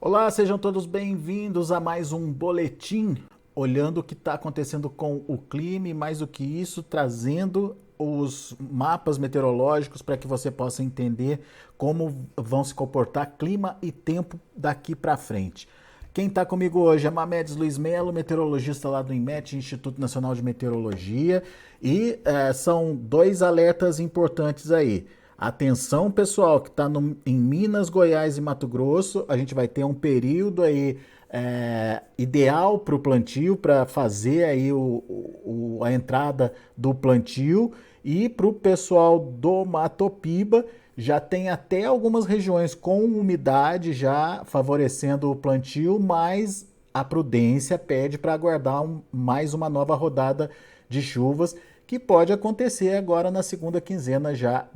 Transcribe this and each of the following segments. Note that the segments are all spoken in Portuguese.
Olá, sejam todos bem-vindos a mais um boletim, olhando o que está acontecendo com o clima e mais do que isso, trazendo os mapas meteorológicos para que você possa entender como vão se comportar clima e tempo daqui para frente. Quem está comigo hoje é Mamedes Luiz Melo, meteorologista lá do INMET, Instituto Nacional de Meteorologia, e são dois alertas importantes aí. Atenção, pessoal, que está em Minas, Goiás e Mato Grosso, a gente vai ter um período aí ideal para o plantio, para fazer aí a entrada do plantio. E para o pessoal do Mato Piba, já tem até algumas regiões com umidade já favorecendo o plantio, mas a prudência pede para aguardar mais uma nova rodada de chuvas que pode acontecer agora na segunda quinzena já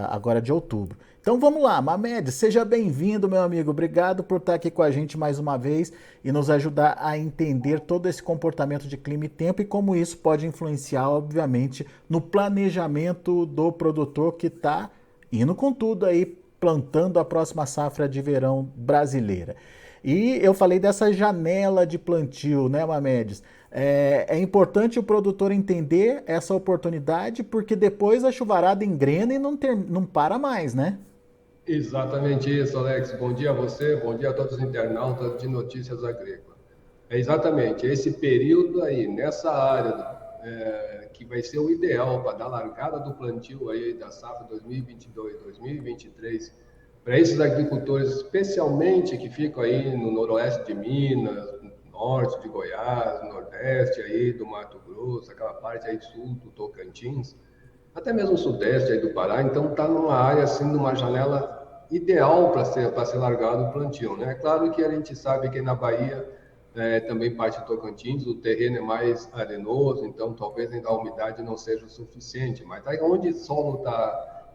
agora de outubro. Então vamos lá, Mamed, seja bem-vindo, meu amigo. Obrigado por estar aqui com a gente mais uma vez e nos ajudar a entender todo esse comportamento de clima e tempo e como isso pode influenciar, obviamente, no planejamento do produtor que está indo com tudo aí, plantando a próxima safra de verão brasileira. E eu falei dessa janela de plantio, né, Mamedes? É importante o produtor entender essa oportunidade, porque depois a chuvarada engrena e não para mais, né? Exatamente isso, Alex. Bom dia a você, bom dia a todos os internautas de notícias agrícolas. É exatamente esse período aí, nessa área, que vai ser o ideal para dar largada do plantio aí da safra 2022-2023, para esses agricultores, especialmente que ficam aí no noroeste de Minas, norte de Goiás, nordeste aí do Mato Grosso, aquela parte aí sul do Tocantins, até mesmo o sudeste aí do Pará, então está numa área assim, numa janela ideal para ser largado o plantio, né? É claro que a gente sabe que na Bahia, também parte do Tocantins, o terreno é mais arenoso, então talvez ainda a umidade não seja o suficiente, mas aí onde o solo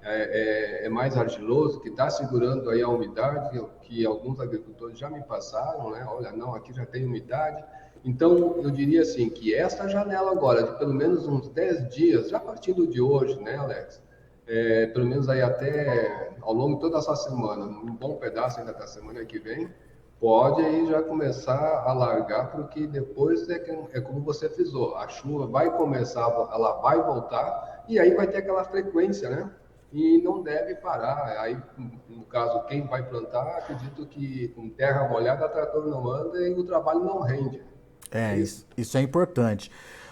é mais argiloso, que está segurando aí a umidade, que alguns agricultores já me passaram, né? Olha, não, aqui já tem umidade. Então, eu diria assim, que esta janela agora, de pelo menos uns 10 dias, já partindo de hoje, né, Alex? Pelo menos aí até ao longo de toda essa semana, um bom pedaço ainda da semana que vem, pode aí já começar a largar, porque depois é como você frisou, a chuva vai começar, ela vai voltar, e aí vai ter aquela frequência, né? E não deve parar. Aí, no caso, quem vai plantar, acredito que com terra molhada, trator não anda e o trabalho não rende. É isso? Isso é importante.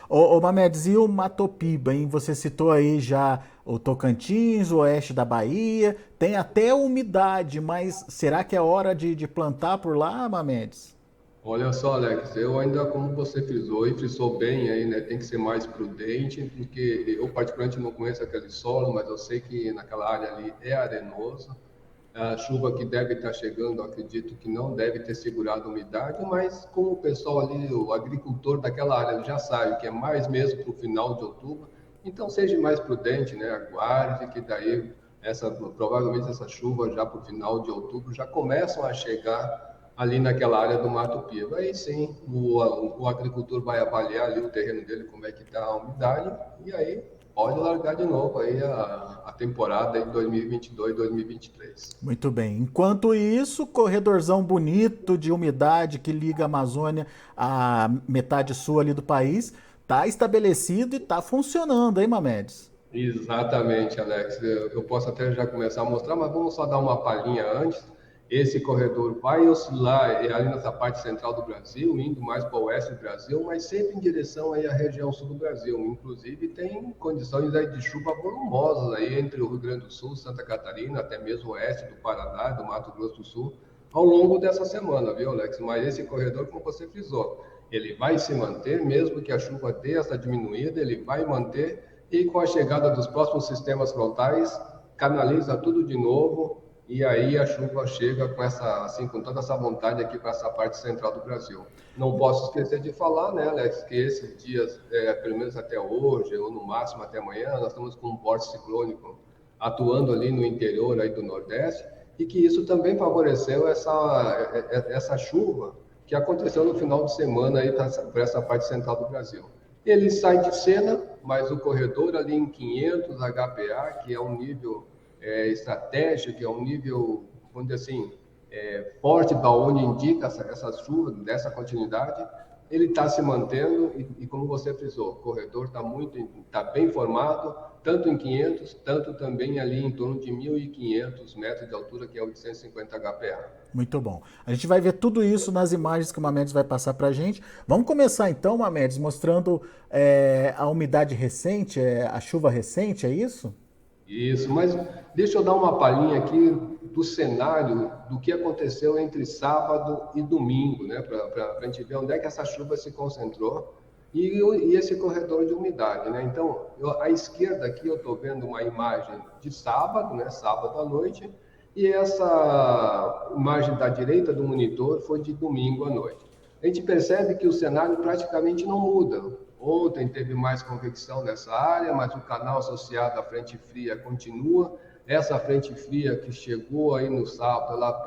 Ô Mamedes, e o Mato Piba, hein? Você citou aí já o Tocantins, o oeste da Bahia, tem até umidade, mas será que é hora de plantar por lá, Mamedes? Olha só, Alex, eu ainda, como você frisou e frisou bem aí, né, tem que ser mais prudente, porque eu particularmente não conheço aquele solo, mas eu sei que naquela área ali é arenoso. A chuva que deve estar chegando, eu acredito que não deve ter segurado a umidade, mas como o pessoal ali, o agricultor daquela área, ele já sabe que é mais mesmo para o final de outubro, então seja mais prudente, né? Aguarde que daí provavelmente essa chuva já para o final de outubro já começam a chegar ali naquela área do Mato Piba. Aí sim, o agricultor vai avaliar ali o terreno dele, como é que está a umidade, e aí pode largar de novo aí a temporada de 2022, 2023. Muito bem. Enquanto isso, corredorzão bonito de umidade que liga a Amazônia à metade sul ali do país, tá estabelecido e tá funcionando, hein, Mamedes? Exatamente, Alex. Eu posso até já começar a mostrar, mas vamos só dar uma palhinha antes. Esse corredor vai oscilar ali nessa parte central do Brasil, indo mais para o oeste do Brasil, mas sempre em direção aí à região sul do Brasil. Inclusive tem condições aí de chuva volumosas aí entre o Rio Grande do Sul, Santa Catarina, até mesmo o oeste do Paraná, do Mato Grosso do Sul, ao longo dessa semana, viu, Alex? Mas esse corredor, como você frisou, ele vai se manter, mesmo que a chuva dê essa diminuída, ele vai manter e com a chegada dos próximos sistemas frontais, canaliza tudo de novo e aí a chuva chega com essa, assim, com toda essa vontade aqui para essa parte central do Brasil. Não posso esquecer de falar, né, Alex, que esses dias, pelo menos até hoje, ou no máximo até amanhã, nós estamos com um vórtice ciclônico atuando ali no interior aí do Nordeste, e que isso também favoreceu essa chuva que aconteceu no final de semana aí para essa parte central do Brasil. Ele sai de cena, mas o corredor ali em 500 HPA, que é um nível estratégico, que é um nível, vamos dizer assim, forte, da onde indica essas chuvas, dessa continuidade, ele está se mantendo e como você frisou, o corredor está bem formado, tanto em 500, tanto também ali em torno de 1.500 metros de altura, que é 850 HPA. Muito bom. A gente vai ver tudo isso nas imagens que o Mamedes vai passar para a gente. Vamos começar então, Mamedes, mostrando a umidade recente, a chuva recente, é isso? Isso, mas deixa eu dar uma palhinha aqui do cenário do que aconteceu entre sábado e domingo, né? Para a gente ver onde é que essa chuva se concentrou e esse corredor de umidade, né? Então, à esquerda aqui eu estou vendo uma imagem de sábado, né? Sábado à noite, e essa imagem da direita do monitor foi de domingo à noite. A gente percebe que o cenário praticamente não muda. Ontem teve mais convecção nessa área, mas o canal associado à frente fria continua. Essa frente fria que chegou aí no sábado, ela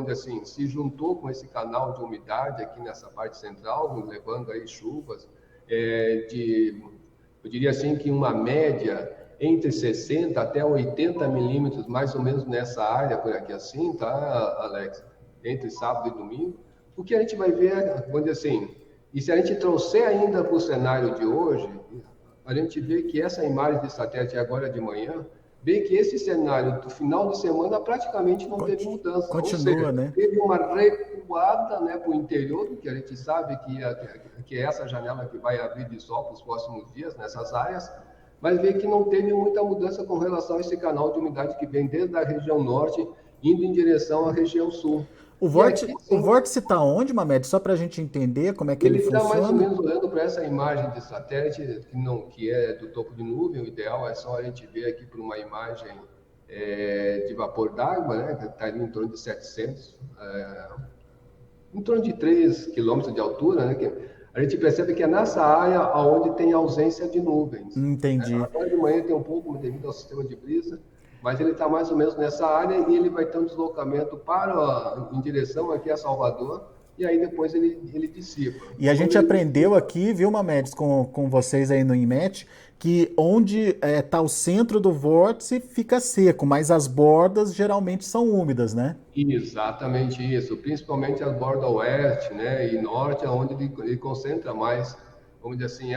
assim, se juntou com esse canal de umidade aqui nessa parte central, levando aí chuvas eu diria assim que uma média entre 60 até 80 milímetros, mais ou menos nessa área por aqui assim, tá, Alex? Entre sábado e domingo. O que a gente vai ver, vamos dizer assim, e se a gente trouxer ainda para o cenário de hoje, a gente vê que essa imagem de satélite agora de manhã, vê que esse cenário do final de semana praticamente não teve mudança. Continua, ou seja, né? Teve uma recuada, né, para o interior, que a gente sabe que é essa janela que vai abrir de sol para os próximos dias nessas áreas, mas vê que não teve muita mudança com relação a esse canal de umidade que vem desde a região norte, indo em direção à região sul. O vórtice está onde, Mamed? Só para a gente entender como é que ele Ele está mais ou funciona. menos olhando para essa imagem de satélite, que é do topo de nuvem. O ideal é só a gente ver aqui por uma imagem de vapor d'água, né, que está em torno de 700, em torno de 3 quilômetros de altura, né, que a gente percebe que é nessa área onde tem ausência de nuvens. Entendi. Agora de manhã tem um pouco devido ao sistema de brisa, mas ele está mais ou menos nessa área e ele vai ter um deslocamento em direção aqui a Salvador, e aí depois ele dissipa. E a gente aprendeu aqui, viu, Mamedes, com vocês aí no INMET, que onde está o centro do vórtice fica seco, mas as bordas geralmente são úmidas, né? Exatamente isso, principalmente as bordas oeste, né, e norte, onde ele concentra mais, vamos dizer assim,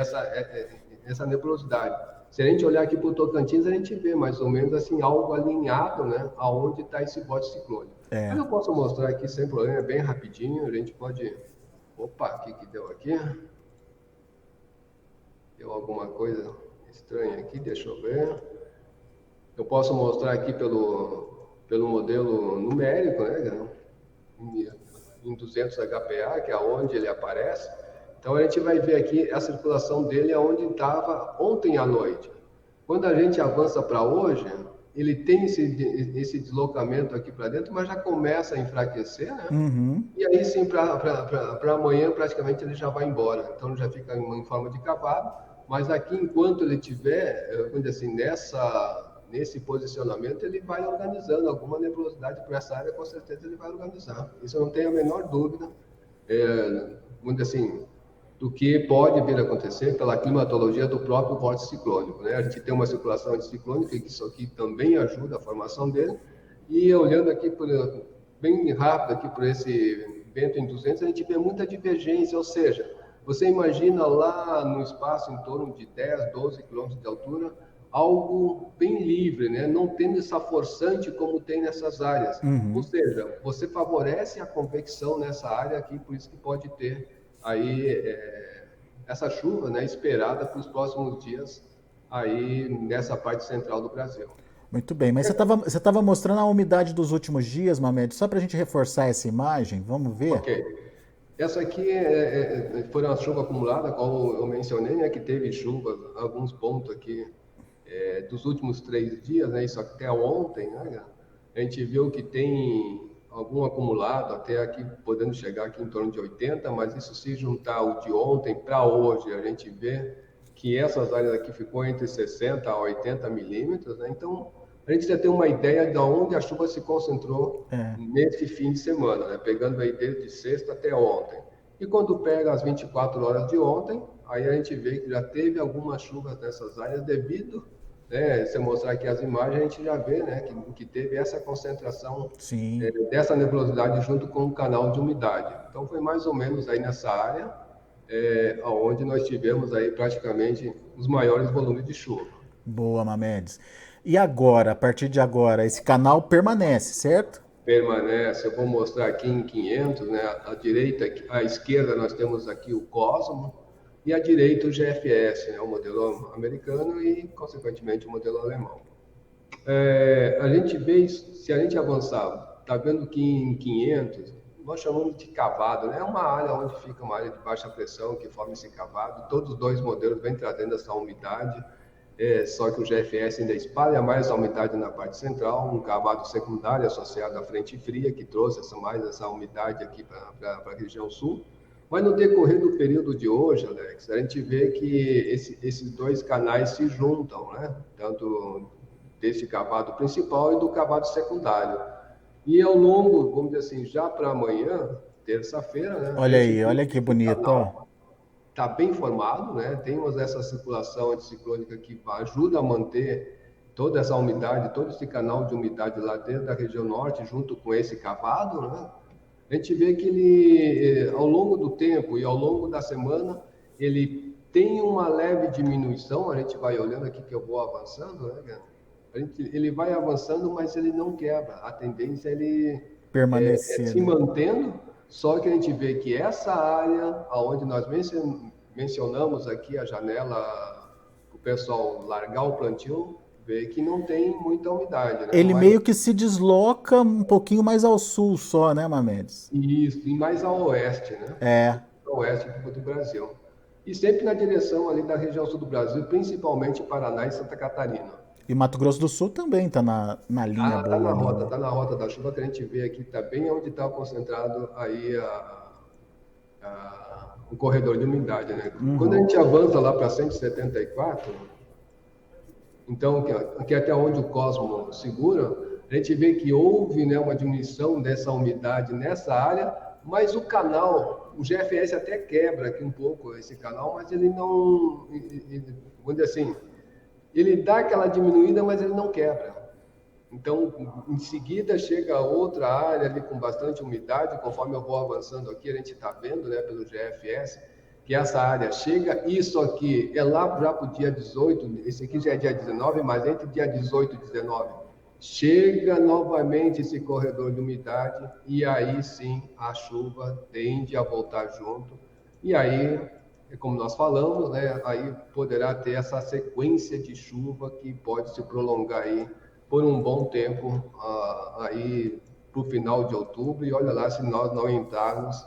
essa nebulosidade. Se a gente olhar aqui para o Tocantins, a gente vê mais ou menos assim algo alinhado, né, aonde está esse vórtice ciclônico. Mas eu posso mostrar aqui sem problema, bem rapidinho, a gente pode... Opa, o que deu aqui? Deu alguma coisa estranha aqui, deixa eu ver. Eu posso mostrar aqui pelo modelo numérico, né, em 200 HPA, que é onde ele aparece. Então a gente vai ver aqui a circulação dele aonde estava ontem à noite. Quando a gente avança para hoje, ele tem esse deslocamento aqui para dentro, mas já começa a enfraquecer, né? Uhum. E aí sim, para amanhã praticamente ele já vai embora. Então já fica em forma de cavalo, mas aqui enquanto ele estiver, vamos dizer assim, nesse posicionamento, ele vai organizando alguma nebulosidade para essa área, com certeza ele vai organizar. Isso eu não tenho a menor dúvida, vamos dizer assim, do que pode vir a acontecer pela climatologia do próprio vórtice ciclônico, né? A gente tem uma circulação anticiclônica, que isso aqui também ajuda a formação dele, e olhando aqui bem rápido aqui por esse vento em 200, a gente vê muita divergência, ou seja, você imagina lá no espaço em torno de 10, 12 quilômetros de altura, algo bem livre, né? Não tendo essa forçante como tem nessas áreas. Ou seja, você favorece a convecção nessa área aqui, por isso que pode ter aí essa chuva, né, esperada para os próximos dias aí nessa parte central do Brasil. Muito bem, mas você estava mostrando a umidade dos últimos dias, Mamed, só para a gente reforçar essa imagem, vamos ver? Ok. Essa aqui foi uma chuva acumulada, como eu mencionei, né, que teve chuva, alguns pontos aqui dos últimos 3 dias, né, isso até ontem, né, a gente viu que tem algum acumulado, até aqui podendo chegar aqui em torno de 80, mas isso se juntar o de ontem para hoje, a gente vê que essas áreas aqui ficou entre 60 a 80 milímetros, né? Então a gente já tem uma ideia de onde a chuva se concentrou nesse fim de semana, né? Pegando aí desde sexta até ontem. E quando pega as 24 horas de ontem, aí a gente vê que já teve algumas chuvas nessas áreas devido né, se eu mostrar aqui as imagens, a gente já vê, né, que teve essa concentração Sim. dessa nebulosidade junto com o canal de umidade. Então foi mais ou menos aí nessa área onde nós tivemos aí praticamente os maiores volumes de chuva. Boa, Mamedes. E agora, a partir de agora, esse canal permanece, certo? Permanece, eu vou mostrar aqui em 500, né, à direita, à esquerda nós temos aqui o Cosmo e à direita o GFS, né, o modelo americano e, consequentemente, o modelo alemão. A gente vê, se a gente avançar, está vendo que em 500, nós chamamos de cavado, né? É uma área onde fica uma área de baixa pressão que forma esse cavado. Todos os dois modelos vêm trazendo essa umidade, só que o GFS ainda espalha mais a umidade na parte central, um cavado secundário associado à frente fria, que trouxe mais essa umidade aqui para a região sul. Mas no decorrer do período de hoje, Alex, a gente vê que esses dois canais se juntam, né? Tanto desse cavado principal e do cavado secundário. E ao longo, vamos dizer assim, já para amanhã, terça-feira, né, a Olha gente aí, vê olha que que esse bonito, ó. canal está bem formado, né? Temos essa circulação anticiclônica que ajuda a manter toda essa umidade, todo esse canal de umidade lá dentro da região norte, junto com esse cavado, né? A gente vê que ele, ao longo do tempo e ao longo da semana, ele tem uma leve diminuição, a gente vai olhando aqui que eu vou avançando, né? Ele vai avançando, mas ele não quebra. A tendência é ele Permanecer, se né? mantendo, só que a gente vê que essa área, aonde nós mencionamos aqui a janela, o pessoal largar o plantio, vê que não tem muita umidade, né? Ele Mas meio que se desloca um pouquinho mais ao sul só, né, Mamedes? isso, e mais ao oeste, né? É. Ao oeste do Brasil. E sempre na direção ali da região sul do Brasil, principalmente Paraná e Santa Catarina. E Mato Grosso do Sul também tá na linha Tá boa na ali, rota, né? tá na rota da chuva que a gente vê aqui, tá bem onde está concentrado aí o corredor de umidade, né? Quando a gente avança lá para 174, então, que é até onde o Cosmo segura, a gente vê que houve, né, uma diminuição dessa umidade nessa área, mas o canal, o GFS até quebra aqui um pouco esse canal, mas ele não, vamos dizer assim, ele dá aquela diminuída, mas ele não quebra. Então, em seguida, chega outra área ali com bastante umidade, conforme eu vou avançando aqui, a gente está vendo, né, pelo GFS, que essa área chega, isso aqui é lá já para o dia 18, esse aqui já é dia 19, mas entre dia 18 e 19, chega novamente esse corredor de umidade, e aí sim a chuva tende a voltar junto, e aí, como nós falamos, né, aí poderá ter essa sequência de chuva que pode se prolongar aí por um bom tempo aí para o final de outubro, e olha lá se nós não entrarmos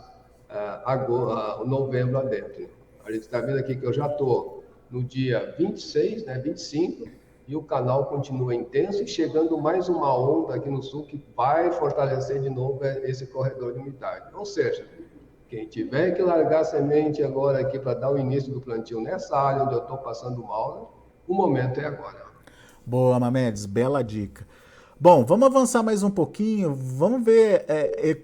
novembro adentro. A gente está vendo aqui que eu já estou no dia 26, né, 25, e o canal continua intenso e chegando mais uma onda aqui no sul que vai fortalecer de novo esse corredor de umidade. Ou seja, quem tiver que largar a semente agora aqui para dar o início do plantio nessa área onde eu estou passando mal, né, o momento é agora. Boa, Mamedes, bela dica. Bom, vamos avançar mais um pouquinho. Vamos ver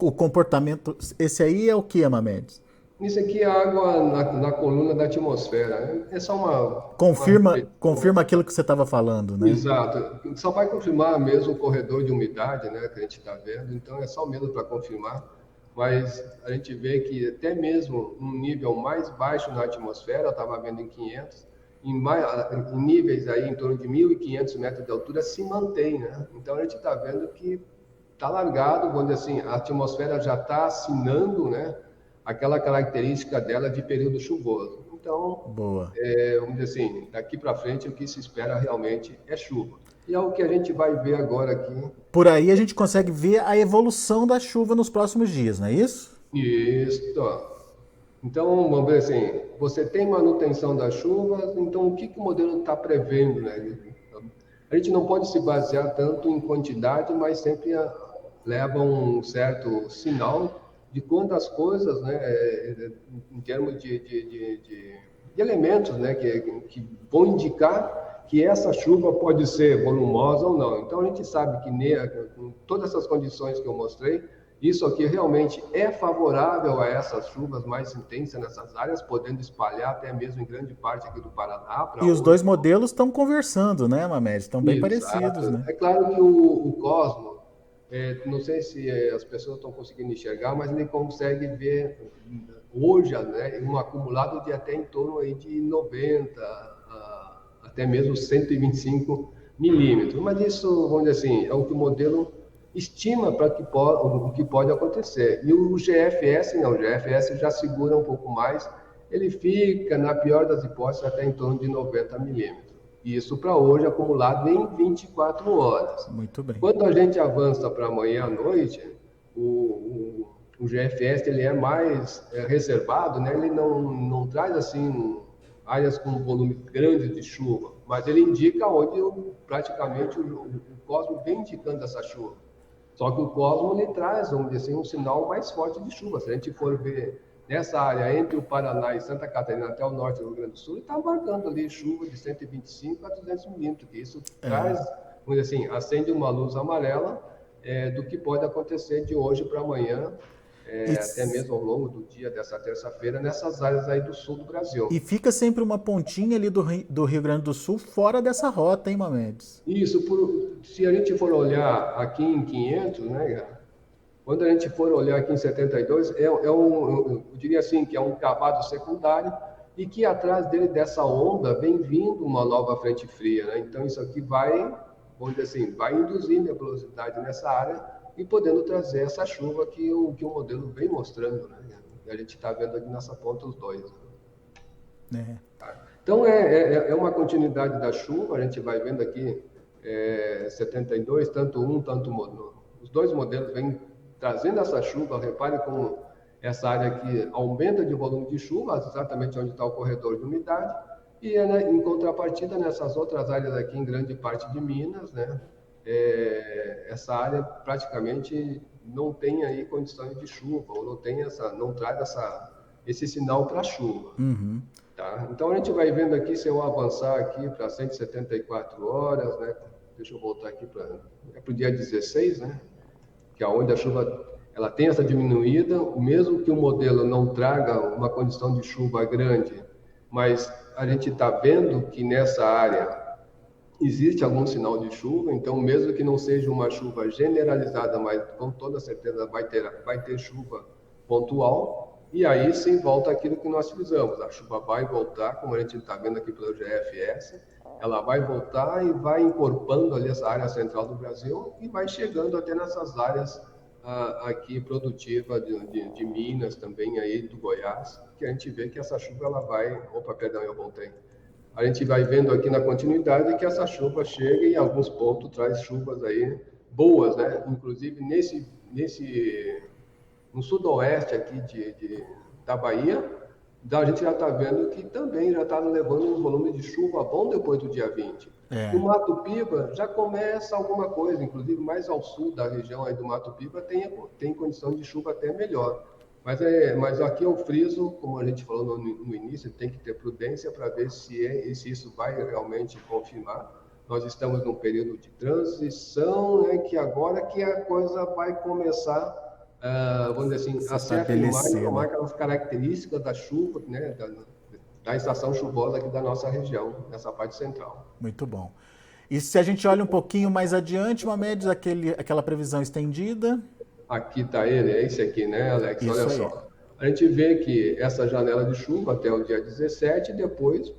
o comportamento. Esse aí é o que, Mamedes? Isso aqui é água na coluna da atmosfera, né? É só uma Confirma aquilo que você estava falando, né? Exato. Só vai confirmar mesmo o corredor de umidade, né, que a gente está vendo. Então é só mesmo para confirmar. Mas a gente vê que até mesmo um nível mais baixo na atmosfera, eu estava vendo em 500, em níveis aí em torno de 1.500 metros de altura se mantém, né? Então a gente está vendo que está largado, vamos dizer assim, a atmosfera já está assinando, né, aquela característica dela de período chuvoso. Então, Boa. vamos dizer assim, daqui para frente o que se espera realmente é chuva. E é o que a gente vai ver agora aqui. Por aí a gente consegue ver a evolução da chuva nos próximos dias, não é isso? Isso. Então, vamos ver assim, você tem manutenção das chuvas, então o que o modelo está prevendo, né? A gente não pode se basear tanto em quantidade, mas sempre leva um certo sinal de quantas coisas, né, em termos de elementos, né, que vão indicar que essa chuva pode ser volumosa ou não. Então, a gente sabe que com todas essas condições que eu mostrei, Isso aqui realmente é favorável a essas chuvas mais intensas nessas áreas, podendo espalhar até mesmo em grande parte aqui do Paraná para E os dois hoje. modelos estão conversando, né, Mamed? Estão bem parecidos, Exato. né? É claro que o Cosmo, não sei se as pessoas estão conseguindo enxergar, mas ele consegue ver hoje, né, um acumulado de até em torno aí de 90 até mesmo 125 milímetros. Mas isso, vamos dizer assim, é o que o modelo estima para o que pode acontecer. E o GFS não, o GFS já segura um pouco mais, ele fica, na pior das hipóteses, até em torno de 90 milímetros. Isso para hoje, acumulado em 24 horas. Muito bem. Quando a gente avança para amanhã à noite, o GFS ele é mais reservado, né? Ele não traz assim áreas com volume grande de chuva, mas ele indica onde praticamente o Cosmo vem indicando essa chuva. Só que o Cosmo ele traz, vamos dizer assim, um sinal mais forte de chuva. Se a gente for ver nessa área entre o Paraná e Santa Catarina até o norte do Rio Grande do Sul, está marcando ali chuva de 125 a 200 milímetros, que isso traz, vamos dizer assim, acende uma luz amarela do que pode acontecer de hoje para amanhã, até mesmo ao longo do dia dessa terça-feira, nessas áreas aí do sul do Brasil. E fica sempre uma pontinha ali do Rio Grande do Sul fora dessa rota, hein, Mamedes? Isso, se a gente for olhar aqui em 500, né, quando a gente for olhar aqui em 72, eu diria assim, que é um cavado secundário e que atrás dele, dessa onda, vem vindo uma nova frente fria, né? Então, isso aqui vai, vamos dizer assim, vai induzir nebulosidade nessa área e podendo trazer essa chuva que o modelo vem mostrando, né? E a gente está vendo aqui nessa ponta os dois. Né? Então, é uma continuidade da chuva, a gente vai vendo aqui 72, tanto os dois modelos vêm trazendo essa chuva. Repare como essa área aqui aumenta de volume de chuva, exatamente onde está o corredor de umidade, e em contrapartida, nessas outras áreas aqui, em grande parte de Minas, né, essa área praticamente não tem aí condições de chuva, ou não traz esse sinal para chuva. Uhum. Tá? Então, a gente vai vendo aqui, se eu avançar aqui para 174 horas, né, deixa eu voltar aqui para o dia 16, né, que é onde a chuva ela tem essa diminuída, mesmo que o modelo não traga uma condição de chuva grande, mas a gente está vendo que nessa área existe algum sinal de chuva, então mesmo que não seja uma chuva generalizada, mas com toda certeza vai ter chuva pontual, e aí sim volta aquilo que nós fizemos, a chuva vai voltar, como a gente está vendo aqui pelo GFS, ela vai voltar e vai incorporando ali essa área central do Brasil e vai chegando até nessas áreas aqui produtivas de Minas, também aí do Goiás, que a gente vê que essa chuva ela vai... Opa, perdão, eu voltei. A gente vai vendo aqui na continuidade que essa chuva chega e em alguns pontos traz chuvas aí boas, né? Inclusive no sudoeste aqui da Bahia, a gente já está vendo que também já está levando um volume de chuva bom depois do dia 20. No Mato Piba já começa alguma coisa, inclusive mais ao sul da região aí do Mato Piba tem condição de chuva até melhor. Mas aqui eu friso, como a gente falou no início, tem que ter prudência para ver se isso vai realmente confirmar. Nós estamos num período de transição, né, que agora que a coisa vai começar, vamos dizer assim, a se afirmar e tomar aquelas características da chuva, né, da estação chuvosa aqui da nossa região, nessa parte central. Muito bom. E se a gente olha um pouquinho mais adiante, Mamedes, aquela previsão estendida? Aqui está ele, é esse aqui, né, Alex? Isso olha aí. Só. A gente vê que essa janela de chuva até o dia 17, depois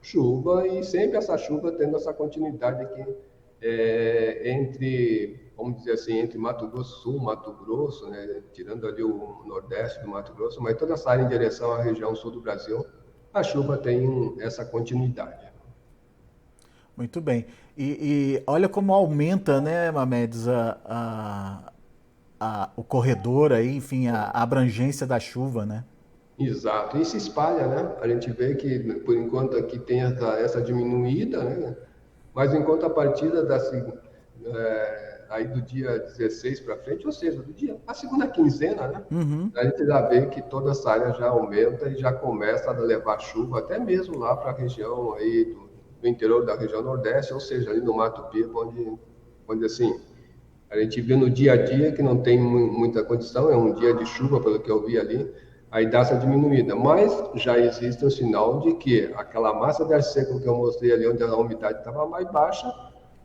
chuva, e sempre essa chuva tendo essa continuidade aqui vamos dizer assim, entre Mato Grosso Sul, Mato Grosso, né, tirando ali o nordeste do Mato Grosso, mas toda essa área em direção à região sul do Brasil, a chuva tem essa continuidade. Muito bem. E olha como aumenta, né, Mamedes, o corredor aí, enfim, a abrangência da chuva, né? Exato, e se espalha, né? A gente vê que, por enquanto, aqui tem essa diminuída, né? Mas enquanto a partida aí do dia 16 para frente, ou seja, a segunda quinzena, né? Uhum. A gente já vê que toda essa área já aumenta e já começa a levar chuva, até mesmo lá para a região aí do interior da região nordeste, ou seja, ali no Mato Piba, onde assim, A gente vê no dia a dia que não tem muita condição, é um dia de chuva, pelo que eu vi ali, aí dá essa diminuída. Mas já existe um sinal de que aquela massa de ar seco que eu mostrei ali, onde a umidade estava mais baixa,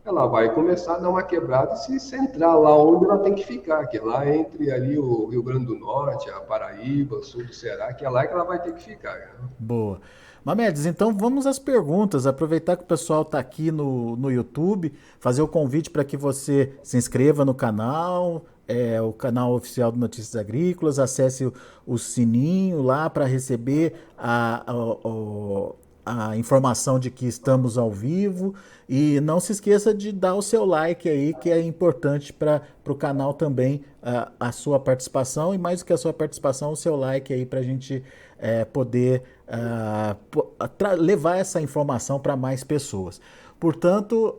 ela vai começar a dar uma quebrada e se centrar lá onde ela tem que ficar, que é lá entre ali o Rio Grande do Norte, a Paraíba, o sul do Ceará, que é lá que ela vai ter que ficar. Né? Boa. Mamedes, então vamos às perguntas. Aproveitar que o pessoal está aqui no YouTube, fazer o convite para que você se inscreva no canal, o canal oficial do Notícias Agrícolas, acesse o sininho lá para receber a informação de que estamos ao vivo e não se esqueça de dar o seu like aí, que é importante para o canal também, a sua participação e mais do que a sua participação, o seu like aí para a gente poder levar essa informação para mais pessoas. Portanto,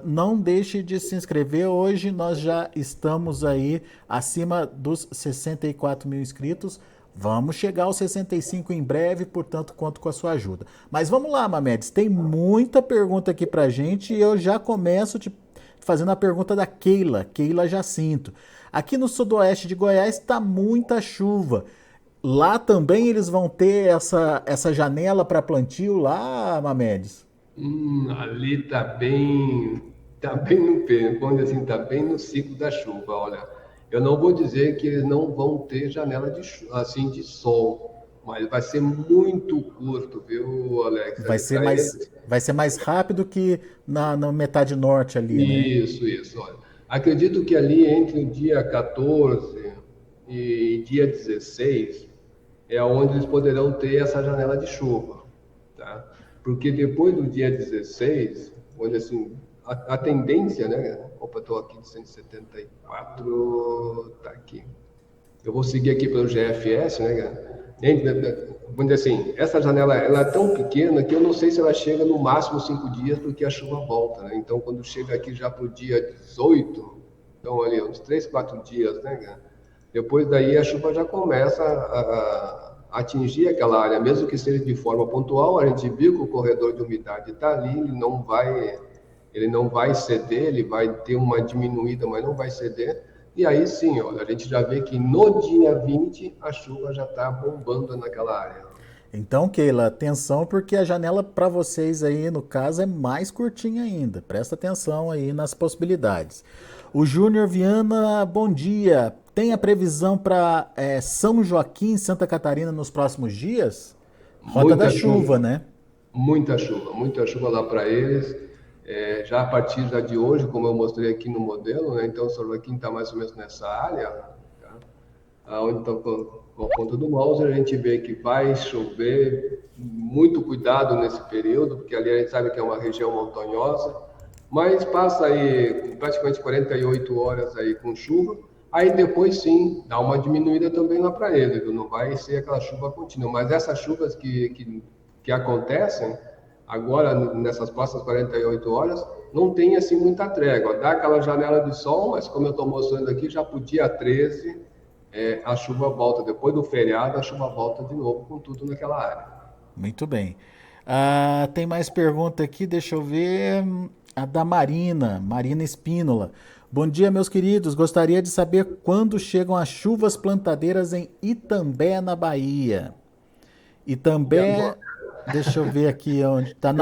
não deixe de se inscrever. Hoje nós já estamos aí acima dos 64 mil inscritos. Vamos chegar aos 65 em breve, portanto, conto com a sua ajuda. Mas vamos lá, Mamedes, tem muita pergunta aqui pra gente e eu já começo fazendo a pergunta da Keila Jacinto. Aqui no sudoeste de Goiás está muita chuva. Lá também eles vão ter essa janela para plantio lá, Mamedes? Ali tá bem no pé, vamos dizer assim, tá bem no ciclo da chuva. Olha, eu não vou dizer que eles não vão ter janela assim de sol, mas vai ser muito curto, viu, Alex? Vai ser mais rápido que na metade norte ali, né? Isso. Olha. Acredito que ali entre o dia 14 e dia 16 é onde eles poderão ter essa janela de chuva, tá? Porque depois do dia 16, onde assim, a tendência, né? Opa, estou aqui de 174, tá aqui. Eu vou seguir aqui pelo GFS, né, cara? Vamos dizer assim, essa janela ela é tão pequena que eu não sei se ela chega no máximo 5 dias, porque a chuva volta, né? Então, quando chega aqui já para o dia 18, então ali uns 3, 4 dias, né, cara? Depois daí a chuva já começa a atingir aquela área, mesmo que seja de forma pontual, a gente viu que o corredor de umidade está ali, ele não vai ceder, ele vai ter uma diminuída, mas não vai ceder. E aí sim, olha, a gente já vê que no dia 20 a chuva já está bombando naquela área. Então, Keila, atenção porque a janela para vocês aí, no caso, é mais curtinha ainda. Presta atenção aí nas possibilidades. O Júnior Viana, bom dia. Tem a previsão para São Joaquim, Santa Catarina, nos próximos dias? Rota da chuva, né? Muita chuva lá para eles. Já a partir de hoje, como eu mostrei aqui no modelo, né? Então, São Joaquim está mais ou menos nessa área, tá? Onde está com a ponta do mouse, a gente vê que vai chover, muito cuidado nesse período, porque ali a gente sabe que é uma região montanhosa, mas passa aí praticamente 48 horas aí com chuva, aí depois sim, dá uma diminuída também lá para ele, não vai ser aquela chuva contínua, mas essas chuvas que acontecem, agora nessas próximas 48 horas, não tem assim muita trégua, dá aquela janela de sol, mas como eu estou mostrando aqui, já para o dia 13, a chuva volta, depois do feriado, a chuva volta de novo com tudo naquela área. Muito bem. Tem mais pergunta aqui, deixa eu ver. A da Marina Espínola. Bom dia, meus queridos. Gostaria de saber quando chegam as chuvas plantadeiras em Itambé, na Bahia. Itambé, deixa eu ver aqui onde está.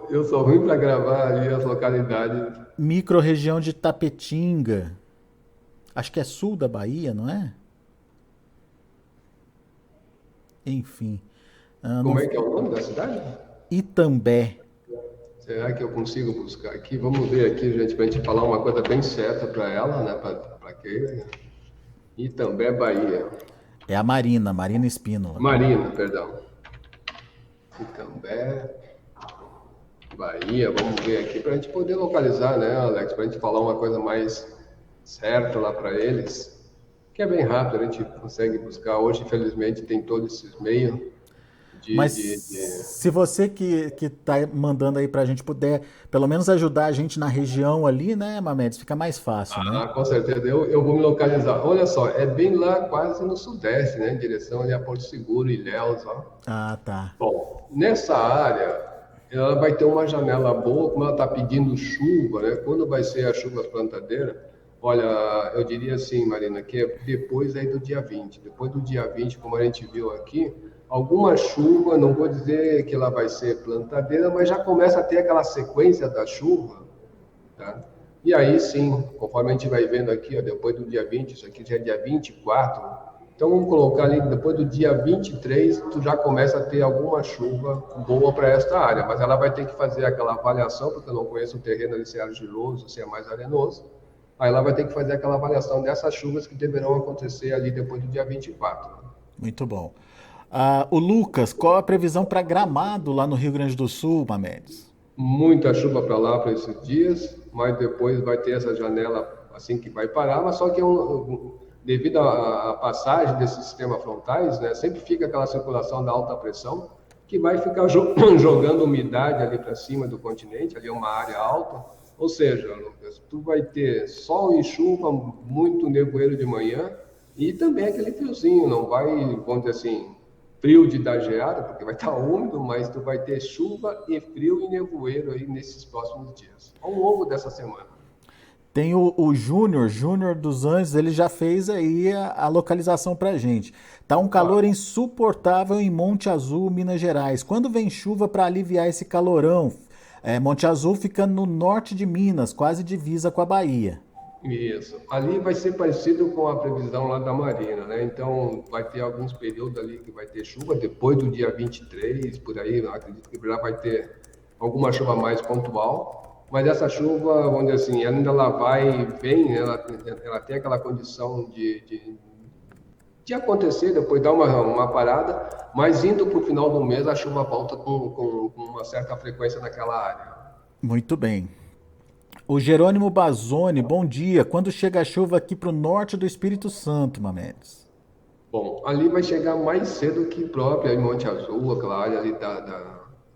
Eu sou ruim para gravar ali as localidades. Micro-região de Tapetinga. Acho que é sul da Bahia, não é? Enfim. Como é que é o nome da cidade? Itambé. Será que eu consigo buscar aqui? Vamos ver aqui, gente, para a gente falar uma coisa bem certa para ela, né? Para Keila. Itambé, Bahia. É a Marina Espínola. Marina, perdão. Itambé, Bahia. Vamos ver aqui para a gente poder localizar, né, Alex? Para a gente falar uma coisa mais certa lá para eles. Que é bem rápido, a gente consegue buscar. Hoje, infelizmente, tem todos esses meios. Mas se você que está mandando aí para a gente puder, pelo menos ajudar a gente na região ali, né, Mamedes? Fica mais fácil, né? Com certeza. Eu vou me localizar. Olha só, é bem lá quase no sudeste, né? Em direção ali a Porto Seguro, Ilhéus, ó. Tá. Bom, nessa área, ela vai ter uma janela boa, como ela está pedindo chuva, né? Quando vai ser a chuva plantadeira, Olha, eu diria assim, Marina, que é depois aí do dia 20. Depois do dia 20, como a gente viu aqui, alguma chuva, não vou dizer que ela vai ser plantadeira, mas já começa a ter aquela sequência da chuva, tá? E aí sim, conforme a gente vai vendo aqui, ó, depois do dia 20, isso aqui já é dia 24, então vamos colocar ali, depois do dia 23, tu já começa a ter alguma chuva boa para esta área, mas ela vai ter que fazer aquela avaliação, porque eu não conheço o terreno ali, se é argiloso, se é mais arenoso, aí ela vai ter que fazer aquela avaliação dessas chuvas que deverão acontecer ali depois do dia 24. Muito bom. O Lucas, qual a previsão para Gramado lá no Rio Grande do Sul, Mamedes? Muita chuva para lá para esses dias, mas depois vai ter essa janela assim que vai parar, mas só que devido à passagem desses sistemas frontais, né, sempre fica aquela circulação da alta pressão que vai ficar jogando umidade ali para cima do continente, ali é uma área alta, ou seja, Lucas, tu vai ter sol e chuva, muito nevoeiro de manhã e também aquele friozinho, não vai, vamos dizer assim, frio de dar geada, porque vai estar úmido, mas tu vai ter chuva e frio e nevoeiro aí nesses próximos dias, ao longo dessa semana. Tem o Júnior dos Anjos, ele já fez aí a localização pra gente. Tá um calor Claro. insuportável em Monte Azul, Minas Gerais. Quando vem chuva para aliviar esse calorão? Monte Azul fica no norte de Minas, quase divisa com a Bahia. Isso. Ali vai ser parecido com a previsão lá da Marina, né? Então, vai ter alguns períodos ali que vai ter chuva, depois do dia 23, por aí, eu acredito que já vai ter alguma chuva mais pontual, mas essa chuva, vamos dizer assim, ela vai e vem, né? Ela tem aquela condição de acontecer, depois dar uma parada, mas indo para o final do mês, a chuva volta com uma certa frequência naquela área. Muito bem. O Jerônimo Bazoni, bom dia. Quando chega a chuva aqui pro norte do Espírito Santo, Mamedes? Bom, ali vai chegar mais cedo que própria em Monte Azul, aquela área ali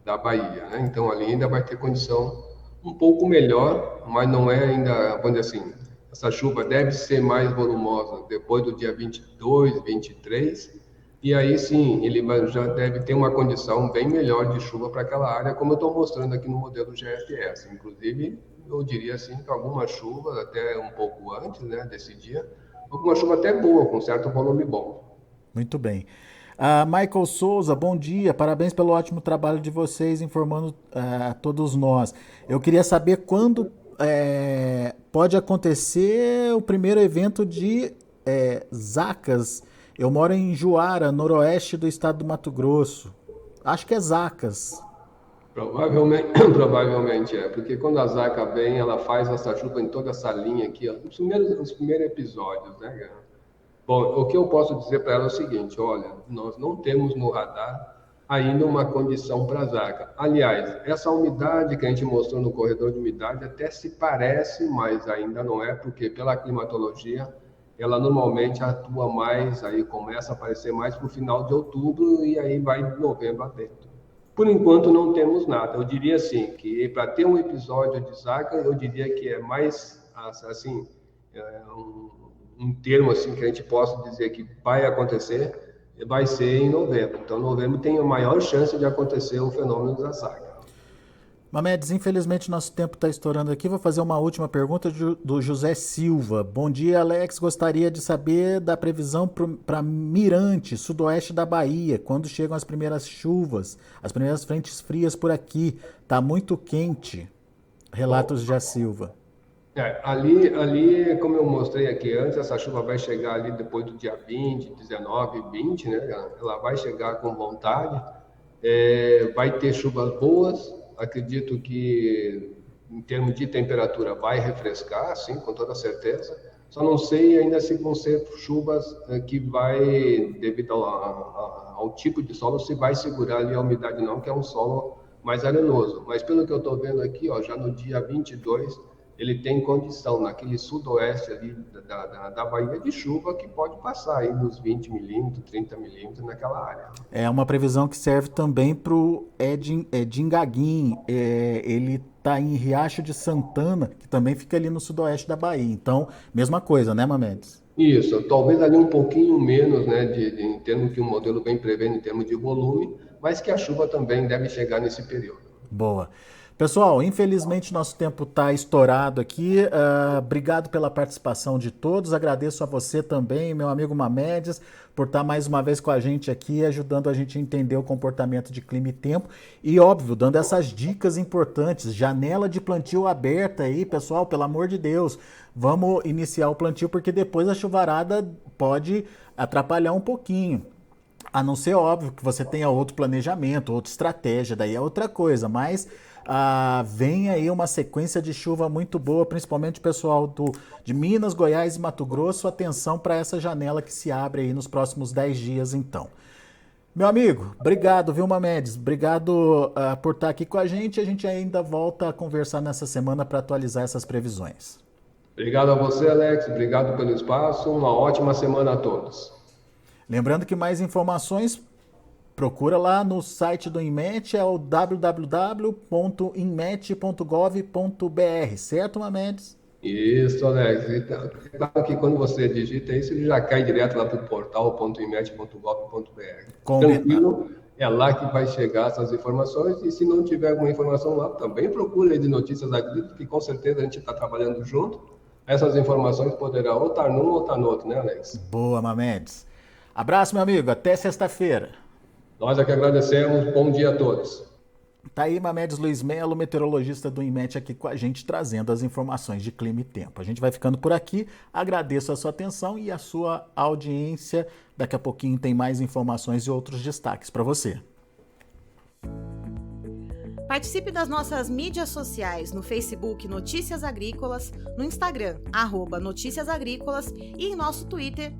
da Bahia, né? Então ali ainda vai ter condição um pouco melhor, mas não é ainda, vamos dizer assim, essa chuva deve ser mais volumosa depois do dia 22, 23, e aí sim, já deve ter uma condição bem melhor de chuva para aquela área, como eu estou mostrando aqui no modelo GFS. Inclusive, eu diria assim que alguma chuva, até um pouco antes, né, desse dia, alguma chuva até boa, com certo volume bom. Muito bem. Michael Souza, bom dia. Parabéns pelo ótimo trabalho de vocês informando a todos nós. Eu queria saber quando pode acontecer o primeiro evento de Zacas. Eu moro em Juara, noroeste do estado do Mato Grosso. Acho que é Zacas. Provavelmente, provavelmente é, porque quando a Zaca vem, ela faz essa chuva em toda essa linha aqui, ó, nos primeiros episódios, né, cara? Bom, o que eu posso dizer para ela é o seguinte: olha, nós não temos no radar ainda uma condição para a Zaca. Aliás, essa umidade que a gente mostrou no corredor de umidade até se parece, mas ainda não é, porque pela climatologia ela normalmente atua mais, aí começa a aparecer mais para o final de outubro e aí vai de novembro adentro. Por enquanto não temos nada. Eu diria assim que para ter um episódio de Zaca, eu diria que é mais assim um termo assim que a gente possa dizer que vai acontecer, vai ser em novembro. Então novembro tem a maior chance de acontecer o fenômeno da Zaca. Mamedes, infelizmente nosso tempo está estourando aqui. Vou fazer uma última pergunta do José Silva. Bom dia, Alex. Gostaria de saber da previsão para Mirante, sudoeste da Bahia, quando chegam as primeiras chuvas, as primeiras frentes frias por aqui. Tá muito quente. Relatos Bom, de Silva. ali, como eu mostrei aqui antes, essa chuva vai chegar ali depois do dia 20, 19, 20, né? Ela vai chegar com vontade. Vai ter chuvas boas, acredito que em termos de temperatura vai refrescar, sim, com toda certeza. Só não sei ainda se vão ser chuvas que vai, devido ao tipo de solo, se vai segurar ali a umidade não, que é um solo mais arenoso. Mas pelo que eu estou vendo aqui, ó, já no dia 22, ele tem condição, naquele sudoeste ali da Bahia, de chuva que pode passar aí dos 20 milímetros, 30 milímetros naquela área. É uma previsão que serve também para o Edingaguim. Ele está em Riacho de Santana, que também fica ali no sudoeste da Bahia. Então, mesma coisa, né, Mamedes? Isso, talvez ali um pouquinho menos, né, em termos que o modelo vem prevendo em termos de volume, mas que a chuva também deve chegar nesse período. Boa. Pessoal, infelizmente nosso tempo está estourado aqui. Obrigado pela participação de todos. Agradeço a você também, meu amigo Mamedes, por estar mais uma vez com a gente aqui, ajudando a gente a entender o comportamento de clima e tempo. E, óbvio, dando essas dicas importantes. Janela de plantio aberta aí, pessoal, pelo amor de Deus. Vamos iniciar o plantio, porque depois a chuvarada pode atrapalhar um pouquinho. A não ser, óbvio, que você tenha outro planejamento, outra estratégia, daí é outra coisa, mas vem aí uma sequência de chuva muito boa, principalmente o pessoal de Minas, Goiás e Mato Grosso. Atenção para essa janela que se abre aí nos próximos 10 dias, então. Meu amigo, obrigado, viu, Mamedes? Obrigado por estar aqui com a gente. A gente ainda volta a conversar nessa semana para atualizar essas previsões. Obrigado a você, Alex. Obrigado pelo espaço. Uma ótima semana a todos. Lembrando que mais informações, procura lá no site do INMET, é o www.inmet.gov.br, certo, Mamedes? Isso, Alex. Então, claro que quando você digita isso, ele já cai direto lá para o portal.inmet.gov.br. Tranquilo, é lá que vai chegar essas informações, e se não tiver alguma informação lá, também procure de Notícias Agrícolas, que com certeza a gente está trabalhando junto. Essas informações poderão ou estar num ou estar no outro, né, Alex? Boa, Mamedes. Abraço, meu amigo. Até sexta-feira. Nós é que agradecemos. Bom dia a todos. Tá aí Mamedes Luiz Melo, meteorologista do INMET, aqui com a gente, trazendo as informações de clima e tempo. A gente vai ficando por aqui. Agradeço a sua atenção e a sua audiência. Daqui a pouquinho tem mais informações e outros destaques para você. Participe das nossas mídias sociais no Facebook Notícias Agrícolas, no Instagram, @Notícias Agrícolas e em nosso Twitter,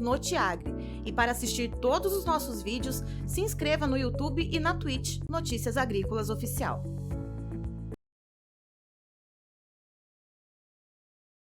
@Notiagre. E para assistir todos os nossos vídeos, se inscreva no YouTube e na Twitch Notícias Agrícolas Oficial.